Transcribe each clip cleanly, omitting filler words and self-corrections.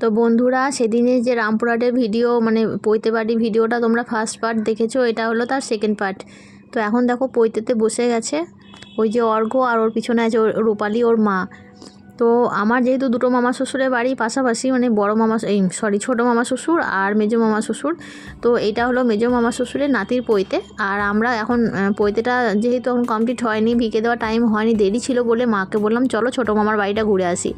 তো বন্ধুরা, সেদিনে যে রামপুরহাটের ভিডিও মানে পৈতে বাড়ি ভিডিওটা তোমরা ফার্স্ট পার্ট দেখেছো, এটা হলো তার সেকেন্ড পার্ট। তো এখন দেখো পৈতেতে বসে গেছে ওই যে অর্ঘ্য, আর ওর পিছনে আছে রূপালী, ওর মা। তো আমার যেহেতু দুটো মামা শ্বশুরের বাড়ি পাশাপাশি, মানে বড় মামা ছোটো মামা শ্বশুর আর মেজো মামা শ্বশুর। তো এটা হলো মেজো মামা শ্বশুরের নাতির পৈতে। আর আমরা এখন পৈতেটা যেহেতু এখন কমপ্লিট হয়নি, ভিকে দেওয়ার টাইম হয়নি, দেরি ছিল বলে মাকে বললাম চলো ছোটো মামার বাড়িটা ঘুরে আসি।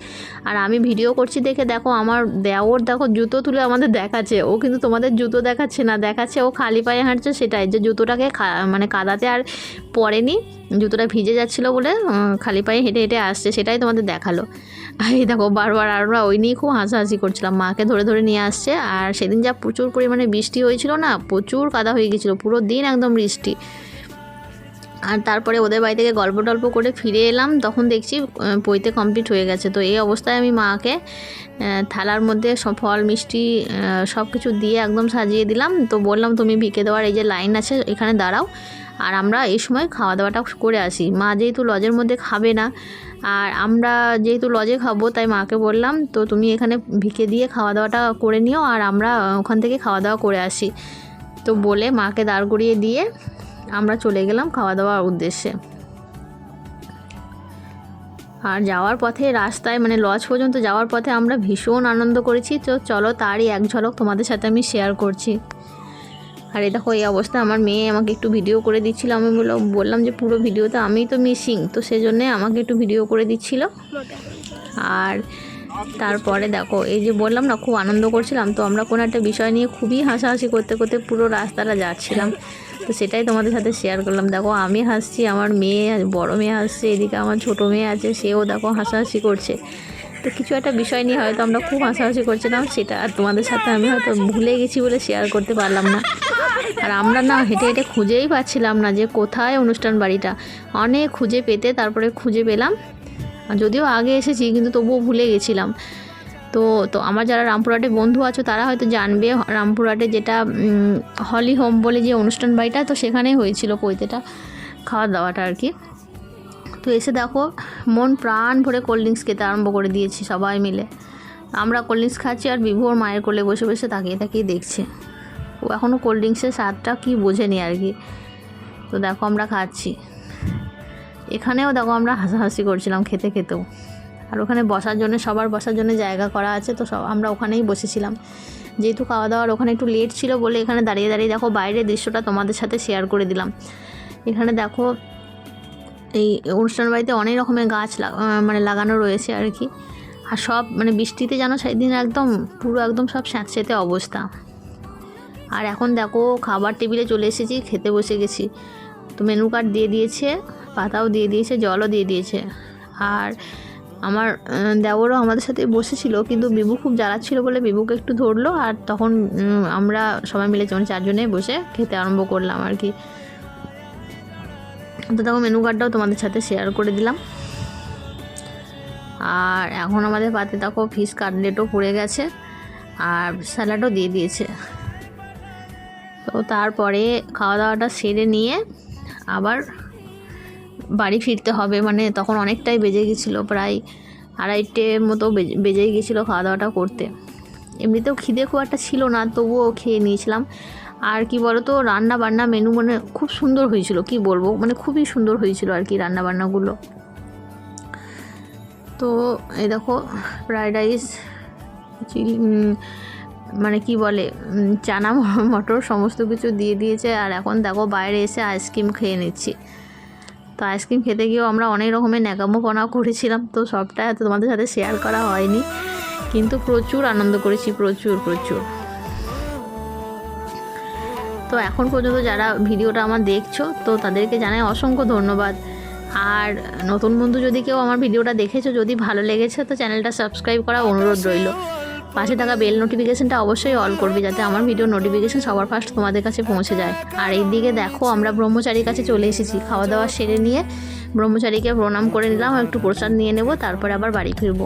আর আমি ভিডিও করছি দেখে দেখো আমার দেওর দেখো জুতো তুলে আমাদের দেখাচ্ছে। ও কিন্তু তোমাদের জুতো দেখাচ্ছে না, দেখাচ্ছে ও খালি পায়ে হাঁটছে, সেটাই যে জুতোটাকে মানে কাদাতে আর পরেনি, জুতোটা ভিজে যাচ্ছিলো বলে খালি পায়ে হেঁটে হেঁটে আসছে, সেটাই তোমাদের দেখালো। এই দেখো বারবার আমরা ওই নিয়ে খুব হাসাহাসি করছিলাম, মাকে ধরে ধরে নিয়ে আসছে। আর সেদিন যা প্রচুর পরিমাণে বৃষ্টি হয়েছিল না, প্রচুর কাদা হয়ে গেছিলো, পুরো দিন একদম বৃষ্টি। আর তারপরে ওদের বাড়ি থেকে গল্প টল্প করে ফিরে এলাম, তখন দেখছি পৈতে কমপ্লিট হয়ে গেছে। তো এই অবস্থায় আমি মাকে থালার মধ্যে সব ফল মিষ্টি সব কিছু দিয়ে একদম সাজিয়ে দিলাম। তো বললাম তুমি ভিকে দেওয়ার এই যে লাইন আছে এখানে দাঁড়াও, আর আমরা এই সময় খাওয়া দাওয়াটা করে আসি। মা যেহেতু লজের মধ্যে খাবে না, আর আমরা যেহেতু লজে খাবো, তাই মাকে বললাম তো তুমি এখানে ভিকে দিয়ে খাওয়া দাওয়াটা করে নিও, আর আমরা ওখান থেকে খাওয়া দাওয়া করে আসি। তো বলে মাকে দাঁড় করিয়ে দিয়ে আমরা চলে গেলাম খাওয়া দাওয়ার উদ্দেশ্যে। আর যাওয়ার পথে রাস্তায় মানে লজ পর্যন্ত যাওয়ার পথে আমরা ভীষণ আনন্দ করেছি। তো চলো তারই এক ঝলক তোমাদের সাথে আমি শেয়ার করছি। আর এই দেখো এই অবস্থা, আমার মেয়ে আমাকে একটু ভিডিও করে দিচ্ছিল। আমি বললাম যে পুরো ভিডিওতে আমিই তো মিসিং, তো সেজন্যে আমাকে একটু ভিডিও করে দিচ্ছিল। আর তারপরে দেখো এই যে বললাম না খুব আনন্দ করছিলাম, তো আমরা কোনো একটা বিষয় নিয়ে খুবই হাসাহাসি করতে করতে পুরো রাস্তাটা যাচ্ছিলাম। তো সেটাই তোমাদের সাথে শেয়ার করলাম। দেখো আমি হাসছি, আমার মেয়ে বড় মেয়ে হাসছে, এদিকে আমার ছোটো মেয়ে আছে, সেও দেখো হাসাহাসি করছে। তো কিছু একটা বিষয় নিয়ে হয়তো আমরা খুব হাসাহাসি করছিলাম, সেটা আর তোমাদের সাথে আমি হয়তো ভুলে গেছি বলে শেয়ার করতে পারলাম না। আর আমরা না হেঁটে হেঁটে খুঁজেই পাচ্ছিলাম না যে কোথায় অনুষ্ঠান বাড়িটা, অনেক খুঁজে পেতে তারপরে খুঁজে পেলাম। যদিও আগে এসেছি কিন্তু তবুও ভুলে গেছিলাম। তো আমার যারা রামপুরহাটে বন্ধু আছো তারা হয়তো জানবে, রামপুরহাটে যেটা হলি হোম বলে যে অনুষ্ঠান বাড়িটা, তো সেখানেই হয়েছিল পৈতেটা, খাওয়া দাওয়াটা আর কি। তো এসে দেখো মন প্রাণ ভরে কোল্ড ড্রিঙ্কস খেতে আরম্ভ করে দিয়েছি সবাই মিলে। আমরা কোল্ড ড্রিঙ্কস খাচ্ছি আর বিভোর মায়ের কোলে বসে বসে তাকিয়ে তাকিয়ে দেখছে। ও এখনও কোল্ড ড্রিঙ্কসের স্বাদটা কী বোঝেনি আর কি। তো দেখো আমরা খাচ্ছি, এখানেও দেখো আমরা হাসাহাসি করছিলাম খেতে খেতেও। আর ওখানে বসার জন্য সবার বসার জন্য জায়গা করা আছে, তো আমরা ওখানেই বসেছিলাম। যেহেতু খাওয়া দাওয়ার ওখানে একটু লেট ছিল বলে এখানে দাঁড়িয়ে দাঁড়িয়ে দেখো বাইরের দৃশ্যটা তোমাদের সাথে শেয়ার করে দিলাম। এখানে দেখো এই অনুষ্ঠান বাড়িতে অনেক রকমের গাছ মানে লাগানো রয়েছে আর কি। আর সব মানে বৃষ্টিতে যেন সেদিন একদম পুরো একদম সব স্যাঁতসেঁতে অবস্থা। আর এখন দেখো খাবার টেবিলে চলে এসেছি, খেতে বসে গেছি। তো মেনু কার্ড দিয়ে দিয়েছে, পাতাও দিয়ে দিয়েছে, জলও দিয়ে দিয়েছে। আর আমার দেওরও আমাদের সাথে বসেছিল, কিন্তু বিভু খুব জ্বালাচ্ছিল বলে বিভুকে একটু ধরলো। আর তখন আমরা সবাই মিলে চারজনে বসে খেতে আরম্ভ করলাম আর কি। তো দেখো মেনু কার্ডটাও তোমাদের সাথে শেয়ার করে দিলাম। আর এখন আমাদের পাতে দেখো ফিশ কাটলেটও পড়ে গেছে, আর স্যালাডও দিয়ে দিয়েছে। তো তারপরে খাওয়া দাওয়াটা সেরে নিয়ে আবার বাড়ি ফিরতে হবে, মানে তখন অনেকটাই বেজে গেছিলো, প্রায় 2:30 মতো বেজেই গেছিলো খাওয়া দাওয়াটা করতে। এমনিতেও খিদে খুব একটা ছিল না, তবুও খেয়ে নিয়েছিলাম। আর কি বলো তো, রান্না বান্না মেনু মানে খুব সুন্দর হয়েছিল, কি বলবো, মানে খুবই সুন্দর হয়েছিল আর কি রান্না বান্নাগুলো। তো এই দেখো ফ্রাইড রাইস, চিলি মানে কি বলে চানা মটর সমস্ত কিছু দিয়ে দিয়েছে। আর এখন দেখো বাইরে এসে আইসক্রিম খেয়ে নিচ্ছি। তো আইসক্রিম খেতে গিয়েও আমরা অনেক রকমের ন্যাকামোপনা করেছিলাম, তো সবটা হয়তো তোমাদের সাথে শেয়ার করা হয়নি, কিন্তু প্রচুর আনন্দ করেছি, প্রচুর প্রচুর। তো এখন পর্যন্ত যারা ভিডিওটা আমার দেখছো, তো তাদেরকে জানাই অসংখ্য ধন্যবাদ। আর নতুন বন্ধু যদি কেউ আমার ভিডিওটা দেখেছো, যদি ভালো লেগেছে, তো চ্যানেলটা সাবস্ক্রাইব করা অনুরোধ রইল। পাশে থাকা বেল নোটিফিকেশানটা অবশ্যই অল করবে, যাতে আমার ভিডিও নোটিফিকেশান সবার ফার্স্ট তোমাদের কাছে পৌঁছে যায়। আর এই দিকে দেখো আমরা ব্রহ্মচারীর কাছে চলে এসেছি, খাওয়া দাওয়া সেরে নিয়ে ব্রহ্মচারীকে প্রণাম করে নিলাম, একটু প্রসাদ নিয়ে নেব, তারপরে আবার বাড়ি ফিরবো।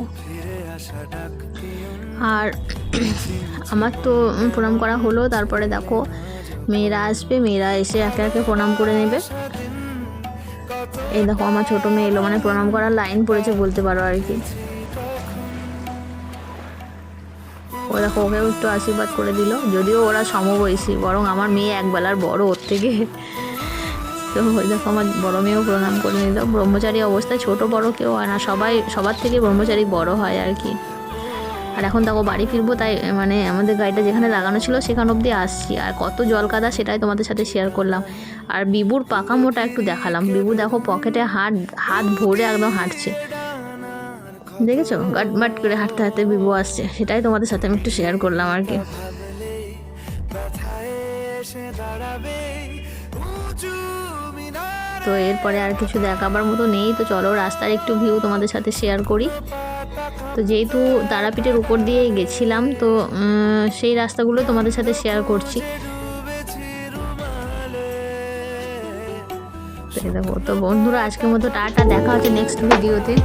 আর আমার তো প্রণাম করা হলো, তারপরে দেখো মেয়েরা আসবে, মেয়েরা এসে একে একে প্রণাম করে নেবে। এই দেখো আমার ছোটো মেয়ে এলো, মানে প্রণাম করার লাইন পড়েছে বলতে পারো আর কি। ও দেখো ওকেও একটু আশীর্বাদ করে দিল, যদিও ওরা সমবয়সী, বরং আমার মেয়ে একবেলার বড় ওর থেকে। তো ওই দেখো আমার বড় মেয়েও প্রণাম করে নিল। ব্রহ্মচারী অবস্থায় ছোট বড় কেউ হয় না, সবার থেকে ব্রহ্মচারী বড় হয় আর কি। আর এখন দেখো বাড়ি ফিরবো, তাই মানে আমাদের গাড়িটা যেখানে লাগানো ছিল সেখান অবধি আসছি। আর কত জল কাদা সেটাই তোমাদের সাথে শেয়ার করলাম। আর বিবুর পাকা মোটা একটু দেখালাম। বিবু দেখো পকেটে হাত ভরে একদম হাঁটছে, দেখেছো? গাটমাট করে হাঁটতে হাঁটতে বিবু আসছে, সেটাই তোমাদের সাথে আমি একটু শেয়ার করলাম আর কি। তো এরপরে আর কিছু দেখাবার মতো নেই, তো চলো রাস্তার একটু ভিউ তোমাদের সাথে শেয়ার করি। তো যেহেতু তারাপীঠের উপর দিয়েই গেছিলাম, তো সেই রাস্তাগুলো তোমাদের সাথে শেয়ার করছি। তো দেখো, তো বন্ধুরা আজকের মতো টাটা, দেখা হচ্ছে নেক্সট ভিডিওতে।